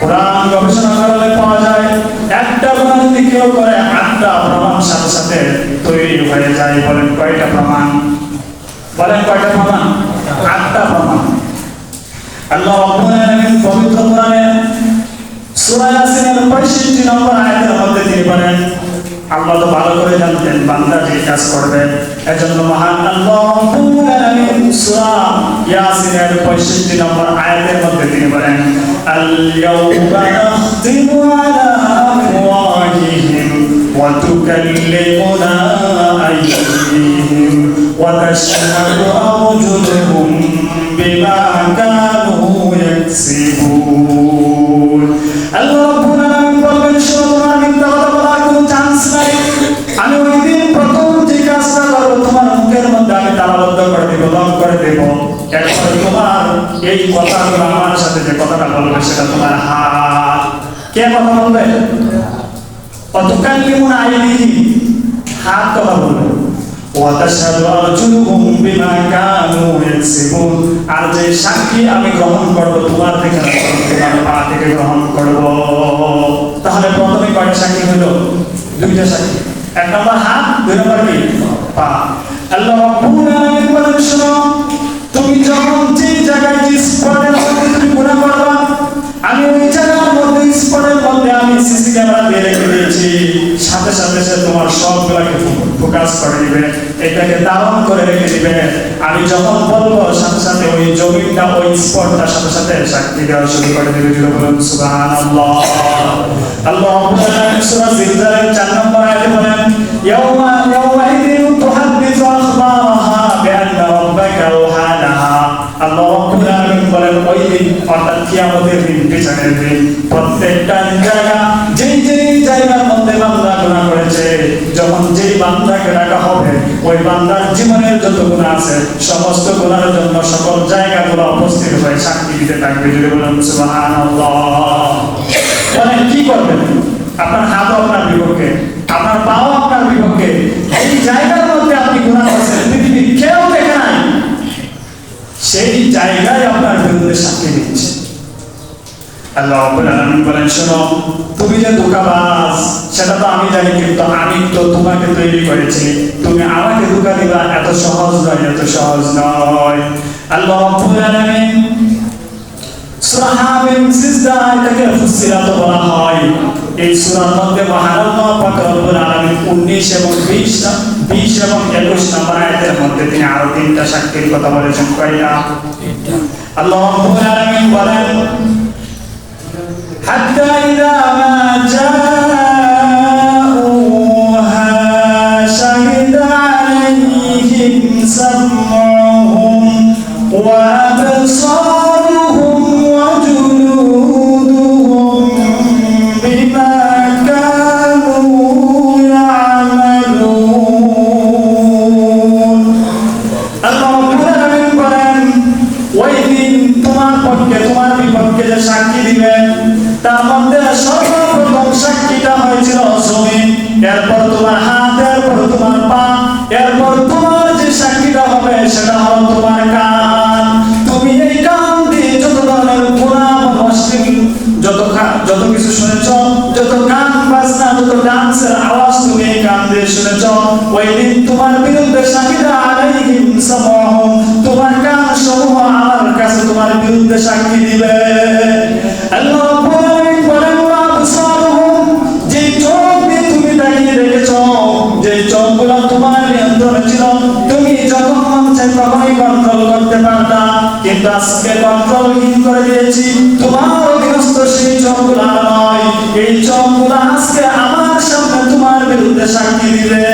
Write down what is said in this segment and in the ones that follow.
কোরআন গবেষণা করলে পাওয়া যায় একটা প্রমাণ যদি কেউ করে 8টা প্রমাণ সাথে সাথে তৈরি হয়ে যায়। বলেন কয়টা প্রমাণ? বলেন কয়টা প্রমাণ? 8টা প্রমাণ। আল্লাহ রাব্বুল আলামিন পবিত্র কোরআনে সূরা ইয়াসিনের 65 নম্বর আয়াতের মধ্যে তিনি বলেন, আল্লাহ তো ভালো করে জানতেন বান্দা যে কাজ করবে, এজন্য মহান আল্লাহ রাব্বুল আলামিন সূরা ইয়াসিনের 65 নম্বর আয়াতের মধ্যে তিনি বলেন, আল ইয়াউমা নাখতিমু আলা আফওয়াহিহিম ওয়া তুকাল্লিমুনা আইদিহিম ওয়া তাশহাদু আরজুলুহুম বিমা কানু ইয়াকসিবুন। আল্লাহ রাব্বুল আলামিন বলেন, শোনো, আমি মিথ্যা কথা বলার কোনো চান্স নাই। আমি ওই দিন প্রথম যে কাজটা করবো, তোমার মুখের মধ্যে আমি তালাবদ্ধ করে দেব, লক করে দেব। এরপরে তোমার এই কথাগুলো আমার সাথে যে কথাটা বলবে সেটা তোমার হাত। কে কথা বলবে? অতুকাল্লিমুনা আইদিহিম, হাত কথা বলবে। ওয়া তাশহাদু আরজুলুহুম বিমা কানু ইয়াকসিবুন, আর যে সাক্ষী আমি গ্রহণ করব তোমার থেকে না, তোমার পা থেকে গ্রহণ করব। তাহলে প্রথমে কয়টা সাক্ষী হলো? 2টা সাক্ষী। 1 নম্বর হাত, 2 নম্বর কি? পা। আল্লাহ রাব্বুল আলামিন বলেন, শোনো, তুমি যখন যে জায়গায় যে স্পটের মধ্যে তুমি গুনাহ করবা, আমি ওই জায়গার মধ্যে স্পটের মধ্যে আমি সিসি ক্যামেরা দিয়ে রেখে দিয়েছি। সাথে সাথে সে তোমার সবগুলোকে ফোকাস করে দিবে, এটাকে ধারণ করে রেখে দিবে। আমি যখন বলবো সাথে সাথে ওই জমিনটা, ওই স্পটটা সাথে সাথে সাক্ষী দেওয়া শুরু করে দিবে। বলুন সুবহানাল্লাহ। আল্লাহ রাব্বুল আলামিন সূরা জিলজালের 4 নম্বর আয়াতে বলেন, ইয়াউমাইদিন তুহাদ্দিসু আখবারাহা বিআন্না রাব্বাকা আওহা লাহা। আল্লাহ রাব্বুল আলামিন বলেন, ওই দিন অর্থাৎ কিয়ামতের দিন, বিচারের দিন, প্রত্যেকটা জায়গা, যেই জায়গার মধ্যে বান্দা গুনাহ করেছে, যখন যেই বান্দাকে ডাকা হবে, ওই বান্দার জীবনের যত গুনাহ আছে সমস্ত গুনাহের জন্য সকল জায়গাগুলো উপস্থিত হয়ে সাক্ষী দিতে থাকবে। যদি বলেন সুবহানাল্লাহ। বলেন কি করবেন? আপনার হাতও আপনার বিপক্ষে, আপনার পাও আপনার বিপক্ষে। এই জায়গার মধ্যে আপনি গুনাহ করেছেন, পৃথিবীর কেউ দেখে নাই, সেই জায়গায় আপনার বিরুদ্ধে সাক্ষী দিচ্ছে। আল্লাহ রাব্বুল আলামিন বলেন, শোনো, তুমি যে ধোঁকাবাজ সেটা তো আমি জানি, কিন্তু আমি তো তোমাকে তৈরি করেছি, তুমি আমাকে ধোঁকা দিবা এত সহজ নয়, এত সহজ নয়। আল্লাহ রাব্বুল আলামিন সূরা হামিম সিজদা এটাকে ফুসিলাত বলা হয়। এই সূরার মধ্যে মহান আল্লাহ পাক রব্বুল আলামিন 19 এবং 20 এবং 21 নম্বর আয়াতের মধ্যে তিনি আরো 3টা সাক্ষীর কথা বলেছেন। কয়টা? আল্লাহ রাব্বুল আলামিন বলেন, حتى إذا ما جاءوها شهد عليهم سمعهم وأبصارهم وجلودهم بما كانوا يعملون. الله أكبر বলেন, ওই দিন তোমার পক্ষে তোমার বিপক্ষে যে সাক্ষী দিবেন, তার মধ্যে সর্বপ্রথম সাক্ষীটা হয়েছিল জমিন, এরপর তোমার হাত, এরপর তোমার পা, এরপর তোমার যে সাক্ষীটা হবে সেটা হলো তোমার কান। তুমি এই কান দিয়ে যত ধরনের গুনাহ, অশ্লীল যত কিছু শুনেছ, যত গান বাজনা, যত ডান্সের আওয়াজ তুমি এই কান দিয়ে শুনেছ, ওই দিন তোমার বিরুদ্ধে শাহিদা আলাইহিম সামউহুম, তোমার কান সমূহ আমার কাছে তোমার বিরুদ্ধে সাক্ষী দিবে। আল্লাহ রাব্বুল আলামিন বলেন, ওয়া আবসারুহুম, যে চোখ দিয়ে তুমি তাকিয়ে দেখেছো, যে চোখগুলো তোমার নিয়ন্ত্রণে ছিল, তুমি যখন মন চায় তখনই কন্ট্রোল করতে পারতা, কিন্তু আজকে কন্ট্রোলহীন করে দিয়েছি। তোমার অধীনস্থ সেই চোখগুলো নয়, এই চোখগুলো আজকে আমার সামনে তোমার বিরুদ্ধে সাক্ষী দিবে।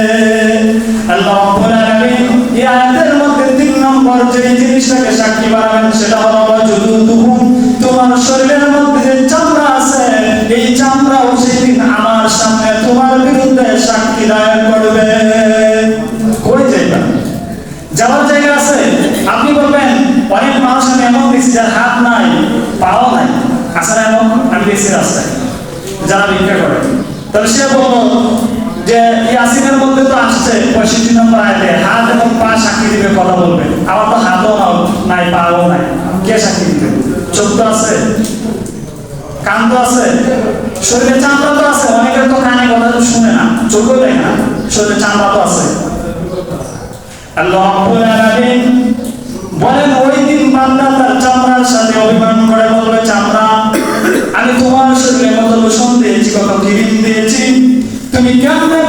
আল্লাহ রাব্বুল আলামিন এই আয়াতের মধ্যে 3 নম্বর যে জিনিসটাকে সাক্ষী বানাবেন সেটা হলো ওয়াজুলুদুহুম, তোমার শরীরের মধ্যে যে চামড়া আছে, এই চামড়াও সেদিন আমার সামনে তোমার বিরুদ্ধে সাক্ষী দায়ের করবে। কই যাইবা? যাওয়ার জায়গা আছে? আপনি বলবেন, অনেক মানুষ আমি এমন দেখছি যার হাত নাই, পাও নাই, আসলে এমন আমি দেখছি রাস্তায় যারা ভিক্ষা করে। তাহলে সে বলবো যে ইয়াসিনের মধ্যে তো আসছে 65 নম্বর আয়াতে হাত এবং পা সাক্ষী দিবে, কথা বলবে। আমার তো হাতও নাই, পাও নাই, কে সাক্ষী দিবে? চোখ তো আছে, কান তো আছে, শরীরে চামড়া তো আছে, অনেকের তো কানে কথা শুনে না, চোখও দেখে না, শরীরে চামড়া তো আছে। আল্লাহ রাব্বুল আলামিন বলেন ওই দিন বান্দা তার চামড়ার সাথে অভিমান করে বলবে, চামড়া আমি তোমার শরীরে কত লোশন দিয়েছি, কত ক্রিম দিয়েছি, তুমি কেমনে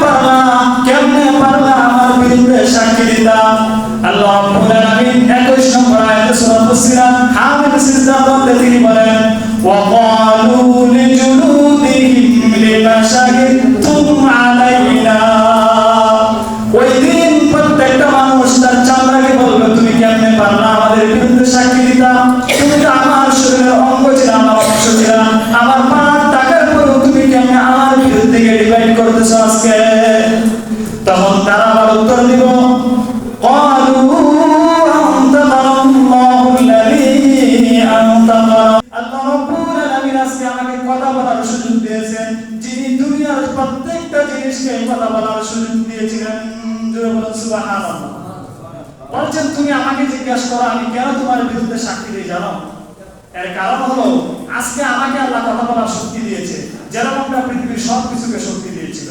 পারলা আমার বিরুদ্ধে সাক্ষী দিতা। আল্লাহ রাব্বুল আলামিন 21 নম্বর আয়াতে সূরা ফুসিলাত হামিদ সিজদা করতে তিনি বলেন, ওয়া ক্বালু লিজুলুদিহিম লিমা শাহিদতুম আলাইনা। ওই দিন প্রত্যেকটা মানুষ তার চামড়াকে বলবে, তুমি কেমনে পারলা আমাদের বিরুদ্ধে সাক্ষী দিতা, তুমি তো আমার শরীরের অঙ্গ ছিল, আমার অংশ ছিল, আমার পাঁচ টাকার পরেও তুমি কেমনে আমার বিরুদ্ধে ডিভাইড করতেছো আজকে। তখন তারা আবার উত্তর দিব, ক্বালু আনতাকাল্লাহু আল্লাযী আনতাকা। আল্লাহ রাব্বুল আলামিন আজকে আমাকে কথা বলার সুযোগ দিয়েছেন, যিনি দুনিয়ার প্রত্যেকটা জিনিসকে কথা বলার সুযোগ দিয়েছিলেন। জোরে বলুন সুবহানাল্লাহ। বলছেন তুমি আমাকে জিজ্ঞাসা করো আমি কেন তোমার বিরুদ্ধে সাক্ষী দিই জানো? এর কারণ হলো আজকে আমাকে আল্লাহ কথা বলার শক্তি দিয়েছে, যেরকমটা পৃথিবীর সব কিছুকে শক্তি দিয়েছিল।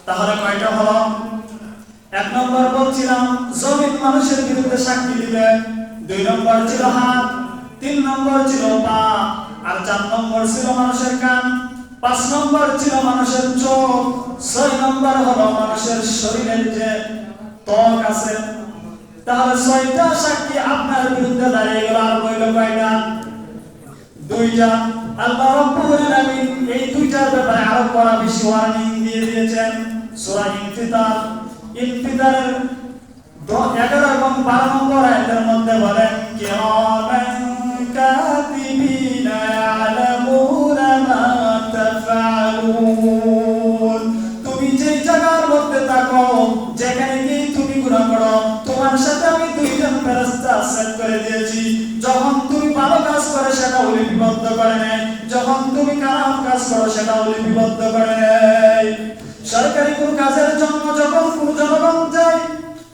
তাহলে কয়টা হলো? 1 নম্বর বলছিলাম জমিন মানুষের বিরুদ্ধে সাক্ষী দিবে, 2 নম্বর ছিল হাত, 3 নম্বর ছিল পা, আর 4 নম্বর ছিল মানুষের কান, 5 নম্বর ছিল মানুষের চোখ, 6 নম্বর হলো মানুষের শরীরের যে ত্বক আছে। তাহলে 6টা সাক্ষী আপনার বিরুদ্ধে দাঁড়িয়ে গেল, আর রইল কয়টা? 2টা। আল্লাহ রাব্বুল আলামিন এই 2টার ব্যাপারে আরো কড়া বেশি ওয়ার্নিং দিয়ে দিয়েছেন। সূরা ইনফিতারের 11 এবং 12 নম্বর আয়াতের মধ্যে বলেন, কিরামান কাতিবিনা ইয়ালামুনা মা তাফআলুন। তুমি যে জায়গার মধ্যে থাকো, যেখানে গিয়ে তুমি গুনাহ করো, তোমার সাথে আমি 2জন ফেরেশতা সেট করে দিয়েছি। যখন তুমি ভালো কাজ করো সেটা লিপিবদ্ধ করে নেয়, যখন তুমি খারাপ কাজ করো সেটা লিপিবদ্ধ করে নেয়। সরকারি কোন কাজের জন্য যখন কোন জনগণ যায়,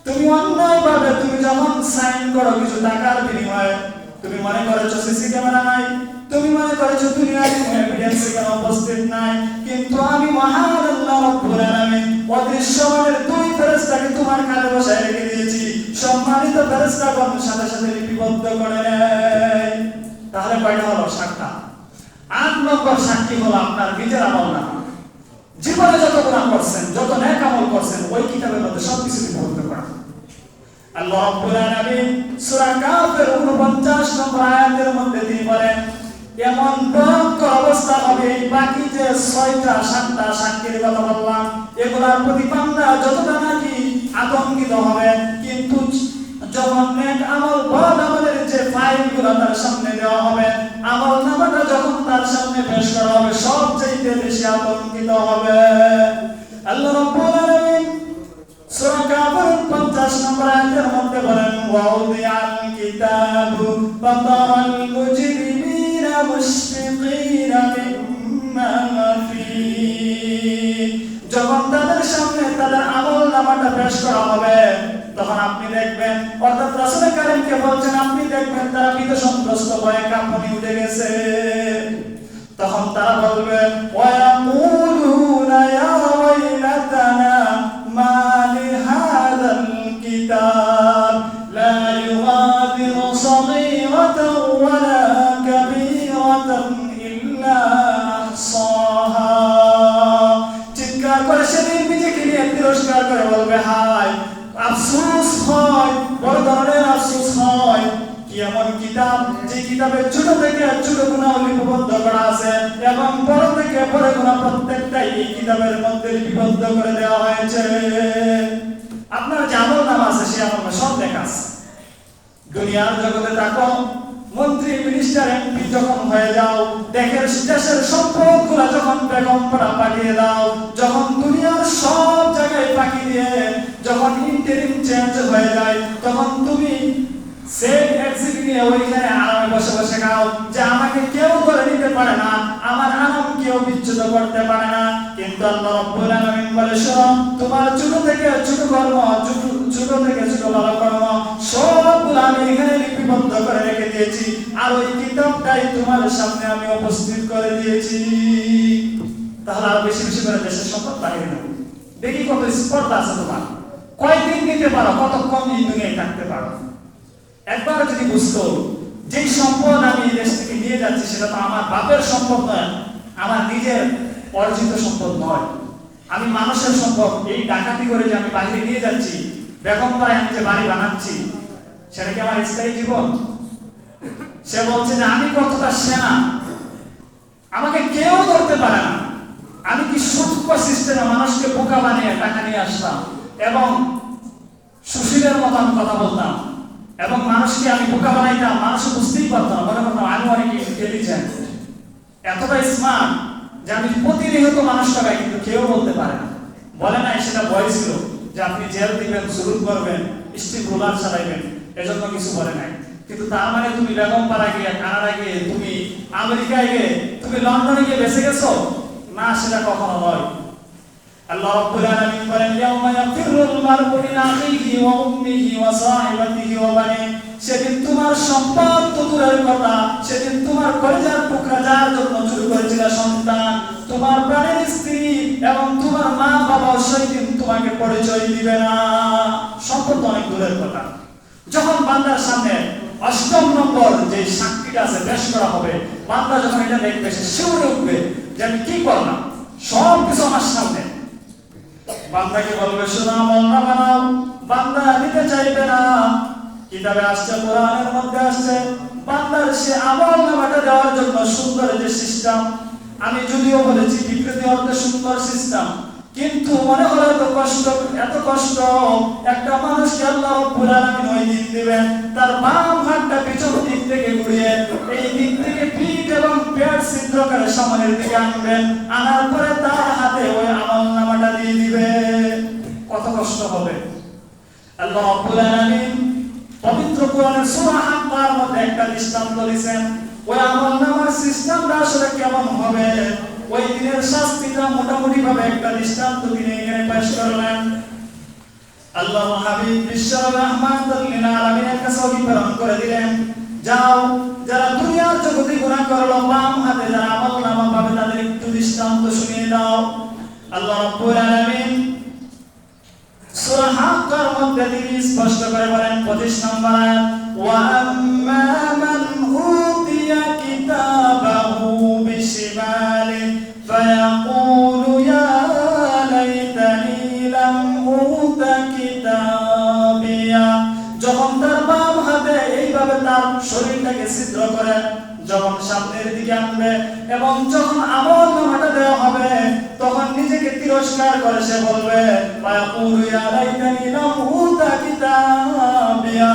তুমি অন্যায়ভাবে তুমি যখন সাইন করো কিছু টাকার বিনিময়ে, তুমি মনে করেছো সিসি ক্যামেরা নাই, তুমি মনে করেছো দুনিয়ার কোনো এভিডেন্স এখানে উপস্থিত নাই, কিন্তু আমি মহান আল্লাহ রাব্বুল আলামিন অদৃশ্যমানের 2 ফেরেশতাকে তোমার কানে বসায় রেখে দিয়েছি। সম্মানিত ফেরেশতাগণ সাথে সাথে লিপিবদ্ধ করে নেয়। তাহলে কয়টা হলো? 7টা। 8 নম্বর সাক্ষী হলো আপনার নিজের আমলনামা। জীবনে যত গুনাহ করছেন, যত নেক আমল করছেন, ওই কিতাবের মধ্যে সবকিছু লিপিবদ্ধ করা। আল্লাহ রাব্বুল আলামিন সূরা কাফের 49 নম্বর আয়াতের মধ্যে তিনি বলেন, এমন ভয়ঙ্কর অবস্থা হবে এই বাকি যে 6টা 7টা সাক্ষীর কথা বললাম, এগুলার প্রতি বান্দা যতটা নাকি আতঙ্কিত হবে, কিন্তু যখন নেক আমল বদ আমলের যে ফাইলগুলো তার সামনে দেওয়া হবে, আমল নামাটা যখন তার সামনে পেশ করা হবে, সবচেয়ে বেশি আতঙ্কিত হবে। আল্লাহ রাব্বুল আলামিন সূরা কাফের 50 নম্বর আয়াতের মধ্যে বলেন, ওয়াউদিআল কিতাবু ফাতারাল মুজরিমিনা মুশফিকিনা মিম্মা ফীহি। যখন তাদের সামনে তাদের আমলনামাটা পেশ করা হবে, তখন আপনি দেখবেন, অর্থাৎ রাসূল কারীমকে বলছেন, আপনি দেখবেন তারা ভীত-সন্ত্রস্ত হয়ে কাঁপুনি উঠে গেছে। তখন তারা বলবে, ওয়ায়াকুলুনা ইয়া ওয়াইলাতানা মা লিহাযাল কিতাব লা ইউগাদিরু সাগীরাতান ওয়ালা কাবীরাতান ইল্লা আহসাহা। চিৎকার করে সেদিন নিজেকে নিয়ে তিরস্কার করে বলবে, হায় আফসোস হয়, বড় ধরনের আফসোস হয়। কি এমন কিতাব যে কিতাবে ছোট থেকে ছোট গুনাহ লিপিবদ্ধ করা আছে এবং বড় থেকে বড় গুনাহ প্রত্যেকটাই এই কিতাবের মধ্যে লিপিবদ্ধ করে দেওয়া হয়েছে। আপনার যে আমলনামা আছে সেই আমলনামা সব লেখা আছে। দুনিয়ার জগতে থাকো, মন্ত্রী মিনিস্টার এমপি যখন হয়ে যাও, দেশের সম্পদগুলো যখন বেগমপাড়া পাঠিয়ে দাও, যখন দুনিয়ার সব জায়গায় পাঠিয়ে দিয়ে যখন ইন্টারিম চেঞ্জ হয়ে যায়, তখন তুমি সেম এক্সিট নিয়ে ওইখানে আরামে বসে বসে খাও যে আমাকে কেউ ধরে নিতে পারে না, আমার আরাম কেউ বিচ্যুত করতে পারে না। কিন্তু আল্লাহ রাব্বুল আলামিন বলে, শোনো, তোমার ছোট থেকে ছোট কর্ম, ছোট থেকে ছোট ভালো কর্ম সবগুলো আমি এখানে লিপিবদ্ধ করে রেখে দিয়েছি, আর ওই কিতাবটাই তোমার সামনে আমি উপস্থিত দিয়েছি। তাহলে আরো বেশি বেশি করে দেশের সম্পদ বাহিরে নেব। দেখি কত স্পর্ধা আছে তোমার, কয়দিন নিতে পারো, কতক্ষণ এই দুনিয়ায় থাকতে পারো। একবার যদি বুঝতো যেই সম্পদ আমি এই দেশ থেকে নিয়ে যাচ্ছি সেটা তো আমার বাপের সম্পদ নয়, আমার নিজের অর্জিত সম্পদ নয়, আমি মানুষের সম্পদ। এই ডাকাতি করে যে আমি বাইরে নিয়ে যাচ্ছি, বেগমপাড়ায় আমি যে বাড়ি বানাচ্ছি, সেটা কি আমার স্থায়ী জীবন? সে বলছে যে আমি কতটা সেনা, আমাকে কেউ ধরতে পারে না। আমি কি সূক্ষ্ম সিস্টেমে মানুষকে বোকা বানিয়ে টাকা নিয়ে আসতাম এবং সুশীলের মতো আমি কথা বলতাম এবং মানুষকে আমি বোকা বানাইতাম, মানুষ বুঝতেই পারতাম না, মনে করতাম আমি অনেক ইন্টেলিজেন্ট, এতটা স্মার্ট যে আমি প্রতিনিয়ত মানুষ টাকায়, কিন্তু কেউ বলতে পারে না। বলে না সেটা ভয় ছিল যে আপনি জেল দিবেন, জুলুম করবেন, স্টিক রোলার চালাইবেন, এজন্য কিছু বলে নাই। কিন্তু তার মানে তুমি বেগমপাড়া গিয়ে, কানাডা গিয়ে, তুমি আমেরিকায় গিয়ে, তুমি লন্ডনে গিয়ে বেঁচে গেছো না, সেটা কখনো নয়। আল্লাহ রাব্বুল আলামিন বলেন ইয়াউমা ইয়াফিরুল মারউ মিন আখিহি ওয়া উম্মিহি ওয়া সাহিবাতিহি ওয়া বানিহি, সেদিন তোমার সম্পদ তো দূরের কথা, সেদিন তোমার কলিজার টুকরা যার জন্য চুরি করেছিল সন্তান, তোমার প্রাণের স্ত্রী এবং তোমার মা বাবা সেদিন তোমাকে পরিচয় দিবে না। সম্পদ তো অনেক দূরের কথা। যখন বান্দার সামনে ৮ম নম্বর যে সাক্ষীটা আছে পেশ করা হবে, বান্দা যখন এটা দেখবে সে শিউরে উঠবে যে আমি কি করলাম, সব কিছু আমার সামনে। বান্দাকে বলবে শোনা আমল না বানাও, বান্দা নিতে চাইবে না। কিতাবে আসছে, কোরআনের মধ্যে আসছে, বান্দার সে আমল নামাটা দেওয়ার জন্য সুন্দর যে সিস্টেম, আমি যদিও বলেছি বিকৃতি অর্থে সুন্দর সিস্টেম, কিন্তু মনে হলো এত কষ্ট, এত কষ্ট। একটা মানুষকে আল্লাহ রাব্বুল আলামিন ওই দিন দিবেন, তার বাম হাতটা পিছন দিক থেকে ঘুরিয়ে এই দিক থেকে পিঠ এবং পেট ছিদ্র করে সামনের দিকে আনবেন, আনার পরে তার হাতে ওই আমল নামাটা দিয়ে দিবে। কত কষ্ট হবে। আল্লাহ রাব্বুল আলামিন পবিত্র কোরআনের সূরা হাক্কার মধ্যে একটা দৃষ্টান্ত দিয়েছেন, ওই আমল নামার সিস্টেমটা আসলে কেমন হবে, ওই দিনের শাস্তিটা মোটামুটি ভাবে একটা দৃষ্টান্ত তিনি এখানে পেশ করলেন। আল্লাহ হাবিব বিশ্ব রাহমাতুল লিল আলামিনের কাছে ওহী প্রেরণ করে দিলেন, যাও যারা দুনিয়ার জগতে গুনাহ করলো, বাম হাতে যারা আমল নামা পাবে তাদের একটু দৃষ্টান্ত শুনিয়ে দাও। আল্লাহ রাব্বুল আলামিন সূরা হাক্কার মধ্যে তিনি স্পষ্ট করে বলেন 25 নম্বর আয়াত, ওয়া আম্মা মান উতিয়া কিতাবাহু বিশিমালি ফায়াকুলু ইয়া লাইতানি লাম উতা কিতাবিয়া। যখন তার বাম হাতে এইভাবে তার শরীরটাকে ছিদ্র করে যখন সামনের দিকে আনবে এবং যখন আমল নামাটা দেওয়া হবে, তখন নিজেকে তিরস্কার করে সে বলবে ফায়াকুলু ইয়া লাইতানি লাম উতা কিতাবিয়া,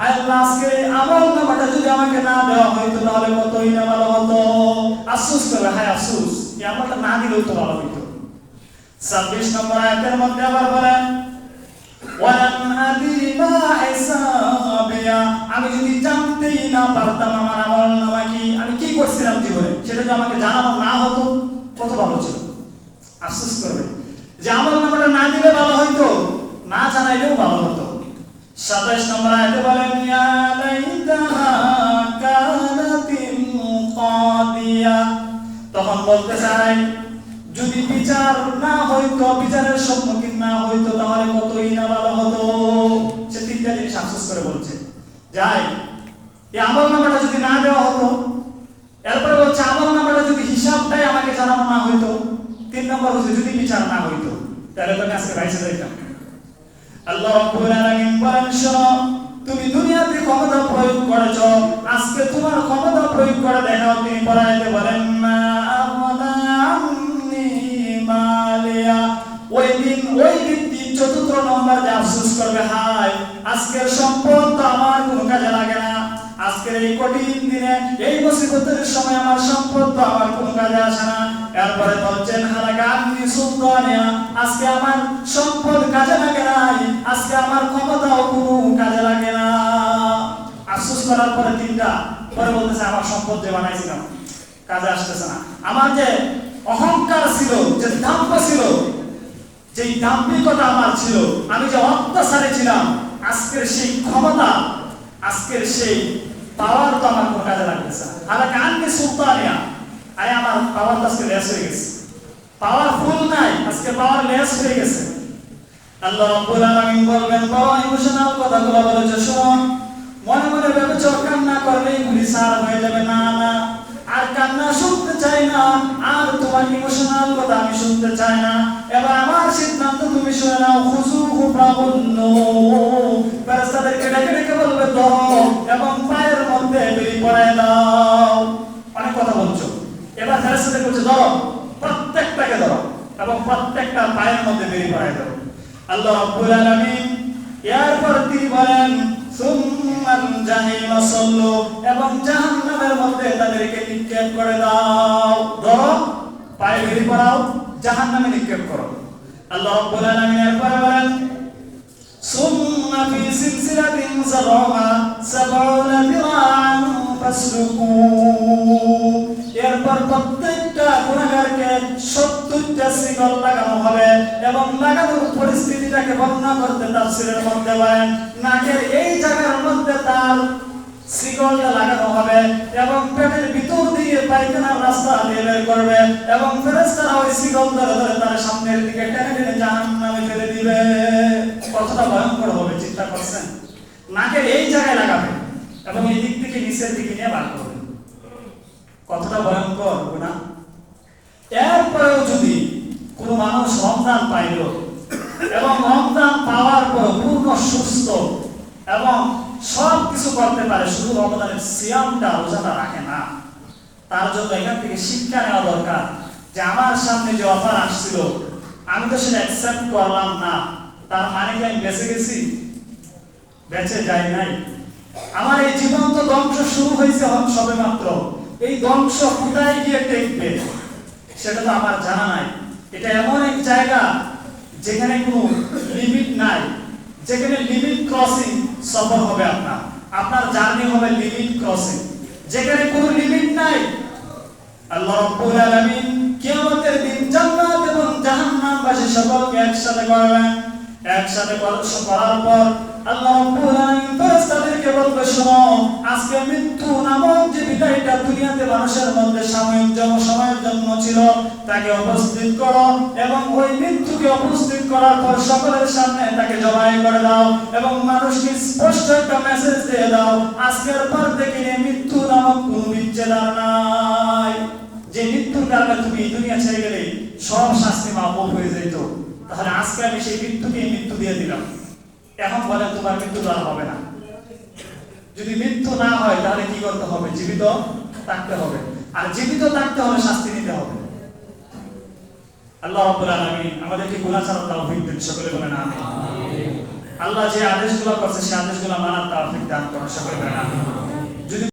আল্লাহ আজকে আমল নামাটা যদি আমাকে না দেওয়া হইতো তাহলে কতই না ভালো হতো। আফসোস করবে, হায় আফসোস, এই আমলটা না দিলেও তো ভালো হইতো। 26 নম্বর আয়াতের মধ্যে আবার বলেন ওয়ালাম আদরি মা হিসাবিয়া, আমি যদি জানতেই না পারতাম আমার আমল নামা কি, আমি কি করছিলাম জীবনে, সেটা যদি আমাকে জানানো না হতো কত ভালো ছিল। আফসোস করবে যে আমল নামাটা না দিলে ভালো হইতো, না জানাইলেও ভালো হতো। 27 নম্বর আয়াতে বলেন ইয়া লাইতাহা কানাতিল কাদিয়া, তখন বলতে চাই যদি বিচার না হইতো, বিচারের সম্মুখীন না হইতো তাহলে কতই না ভালো হতো। সে তিনটা জিনিস আফসোস করে বলছে, যাই এই আমল নামাটা যদি না দেওয়া হতো, এরপরে বলছে আমল নামাটা যদি হিসাবটাই আমাকে জানানো না হইতো, 3 নম্বর হচ্ছে যদি বিচার না হইতো, তাহলে তো আমি আজকে বাইসে যাইতাম। আল্লাহ রাব্বুল আলামিন বলেন শোনো, তুমি দুনিয়াতে ক্ষমতা প্রয়োগ করেছো, আজকে তোমার ক্ষমতা প্রয়োগ করে দেখাও। তিনি পড়াইতে বলেন মা আমানা আন্নি মালিয়া, ওই দিন ওই ব্যক্তি 4th নম্বর যে আফসোস করবে, হায় আজকের সম্পদ তো আমার কোনো কাজে লাগে না, আজকের এই কঠিন দিনে এই মুসিবতের সময় আমার সম্পদ তো আমার কোনো কাজে আসে না। এরপরে বলছেন হালাকা আন্নি সুলতানিয়া, আজকে আমার সম্পদ কাজে লাগে নাই, আজকে আমার ক্ষমতাও কোনো কাজে লাগে না। আফসোস করার পরে 3টা পরে বলতেছে আমার সম্পদ যে বানাইছিলাম কাজে আসতেছে না, আমার যে অহংকার ছিল, যে দাম্ভ ছিল, যেই দাম্ভিকতা আমার ছিল, আমি যে অত্যাচারী ছিলাম, আজকের সেই ক্ষমতা, আজকের সেই পাওয়ার তো আমার কোনো কাজে লাগতেছে না। হালাকা আন্নি সুলতানিয়া, আয় আমার পাওয়ার আজকে লেস হয়ে গেছে, পাওয়ারফুল নাই, আজকে পাওয়ার লেস হয়ে গেছে। আল্লাহ রাব্বুল আলামিন বলবেন, বড় ইমোশনাল কথাগুলো বলেছে, শোনো, মনে মনে ভেবেছো কান্না করলে গুলি সার হয়ে যাবে, না না, আর কান্না শুনতে চাই না, আর তোমার ইমোশনাল কথা আমি শুনতে চাই না। এবার আমার সিদ্ধান্ত তুমি শুনে নাও, খুজুহু ফাগুল্লু, ফেরেশতাদেরকে ডেকে ডেকে বলবে ধরো এবং পায়ের মধ্যে বেরি পরায় দাও। অনেক কথা বলছো, এবার ফেরেশতাদের বলছে ধরো, প্রত্যেকটাকে ধরো এবং প্রত্যেকটা পায়ের মধ্যে বেরি পরায় দাও। আল্লাহ রাব্বুল আলামিন এরপর তিনি বলেন, সুম্মান জাহিমা সাল্লু, এবং জাহান্নামের মধ্যে তাদেরকে নিক্ষেপ করে দাও। ধরো, পায়ে বেরি পরাও, জাহান্নামে নিক্ষেপ করো। আল্লাহ রাব্বুল আলামিন এরপর বলেন, সুম্মা ফি সিলসিলাতিন যারউহা সাবউনা দিরাআন ফাসলুকু, এরপর প্রত্যেকটা গুনাহগারকে 70টা শিকল লাগানো হবে এবং লাগানোর পরিস্থিতিটাকে বর্ণনা করতে তাফসীরের মধ্যে বলেন, নাকের এই জায়গার মধ্যে তার শিকলটা লাগানো হবে এবং পেটের ভিতর দিয়ে পায়খানার রাস্তা দিয়ে বের করবে এবং ফেরেশতারা ওই শিকল ধরে ধরে তার সামনের দিকে টেনে টেনে জাহান্নামে ফেলে দিবে। কতটা ভয়ঙ্কর হবে চিন্তা করছেন? নাকের এই জায়গায় লাগাবে এবং এই দিক থেকে নিচের দিকে নিয়ে বার করবে, কতটা ভয়ঙ্কর না? এরপরেও যদি কোনো মানুষ রমজান পাইল এবং রমজান পাওয়ার পর পূর্ণ সুস্থ এবং সব কিছু করতে পারে, শুধু রমজানের সিয়ামটা রোজাটা রাখে না, তার জন্য এখান থেকে শিক্ষা নেওয়া দরকার যে আমার সামনে যে অফার আসছিল আমি তো সেটা অ্যাকসেপ্ট করলাম না, তার মানে কি আমি বেঁচে গেছি? বেঁচে যাই নাই। আমার এই জীবন তো ধ্বংস শুরু হয়েছে সবে মাত্র, এই ধ্বংস কোথায় গিয়ে টেকবে সেটা তো আমার জানা নাই। এটা এমন এক জায়গা যেখানে কোনো লিমিট নাই, যেখানে লিমিট ক্রসিং সফর হবে, আপনার জার্নি হবে লিমিট ক্রসিং, যেখানে কোনো লিমিট নাই। আল্লাহ রাব্বুল আলামিন কিয়ামতের দিন জান্নাত এবং জাহান্নামবাসী সকলকে একসাথে করবেন। একসাথে করার পর আল্লাহ রাব্বুল আলামিন ফেরেশতাদেরকে বলবে, শোনো, আজকে মৃত্যু নামক যে বিদায়টা দুনিয়াতে মানুষের মধ্যে সাময়িক সময়ের জন্য ছিল, তাকে উপস্থিত করো এবং ওই মৃত্যুকে উপস্থিত করার পর সকলের সামনে তাকে জবাই করে দাও এবং মানুষকে স্পষ্ট একটা মেসেজ দিয়ে দাও, আজকের পর থেকে মৃত্যু নামক কোনো বিচ্ছেদ আর নাই। যে মৃত্যুর কারণে তুমি দুনিয়া ছেড়ে গেলে সব শাস্তি মাফ হয়ে যেত, তাহলে আজকে আমি সেই মৃত্যুকে মৃত্যু দিয়ে দিলাম, এখন বলে তোমার মৃত্যু আর হবে না। যদি মৃত্যু না হয় তাহলে কি করতে হবে? জীবিত থাকতে হবে, আর জীবিত থাকতে হলে শাস্তি নিতে হবে। আল্লাহ রাব্বুল আলামিন আমাদেরকে গুনাহ ছাড়ার তৌফিক দিন, সকলে বলেন আমিন। আল্লাহ যে আদেশগুলো করছে সেই আদেশগুলো মানার তৌফিক দান করুন, সকলে বলেন আমিন। যদি